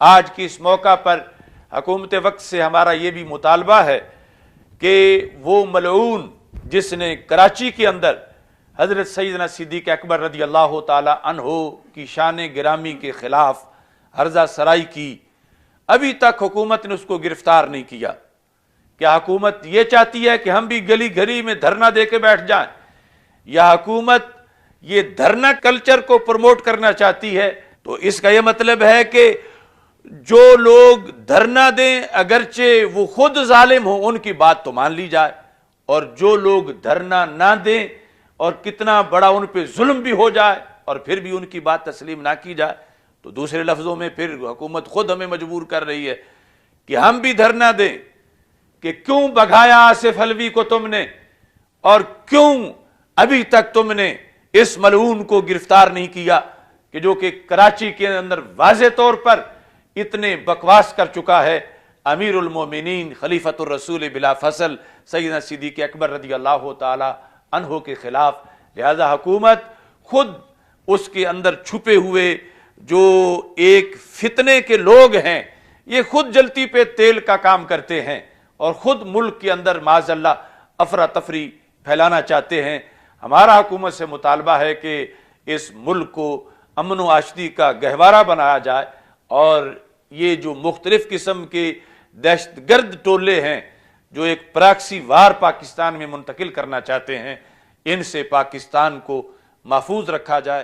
آج کی اس موقع پر حکومت وقت سے ہمارا یہ بھی مطالبہ ہے کہ وہ ملعون جس نے کراچی کے اندر حضرت سیدنا صدیق اکبر رضی اللہ تعالی عنہ کی شان گرامی کے خلاف ہرزہ سرائی کی، ابھی تک حکومت نے اس کو گرفتار نہیں کیا۔ کیا حکومت یہ چاہتی ہے کہ ہم بھی گلی گھری میں دھرنا دے کے بیٹھ جائیں، یا حکومت یہ دھرنا کلچر کو پروموٹ کرنا چاہتی ہے؟ تو اس کا یہ مطلب ہے کہ جو لوگ دھرنا دیں اگرچہ وہ خود ظالم ہوں ان کی بات تو مان لی جائے، اور جو لوگ دھرنا نہ دیں اور کتنا بڑا ان پہ ظلم بھی ہو جائے اور پھر بھی ان کی بات تسلیم نہ کی جائے، تو دوسرے لفظوں میں پھر حکومت خود ہمیں مجبور کر رہی ہے کہ ہم بھی دھرنا دیں کہ کیوں بھگایا آصف حلوی کو تم نے، اور کیوں ابھی تک تم نے اس ملعون کو گرفتار نہیں کیا کہ جو کہ کراچی کے اندر واضح طور پر اتنے بکواس کر چکا ہے امیر المومنین خلیفۃ الرسول بلا فصل سیدنا صدیق اکبر رضی اللہ تعالی عنہ کے خلاف۔ لہذا حکومت خود اس کے اندر چھپے ہوئے جو ایک فتنے کے لوگ ہیں یہ خود جلتی پہ تیل کا کام کرتے ہیں اور خود ملک کے اندر معاذ اللہ افراتفری پھیلانا چاہتے ہیں۔ ہمارا حکومت سے مطالبہ ہے کہ اس ملک کو امن و آشتی کا گہوارہ بنایا جائے، اور یہ جو مختلف قسم کے دہشت گرد ٹولے ہیں جو ایک پراکسی وار پاکستان میں منتقل کرنا چاہتے ہیں، ان سے پاکستان کو محفوظ رکھا جائے۔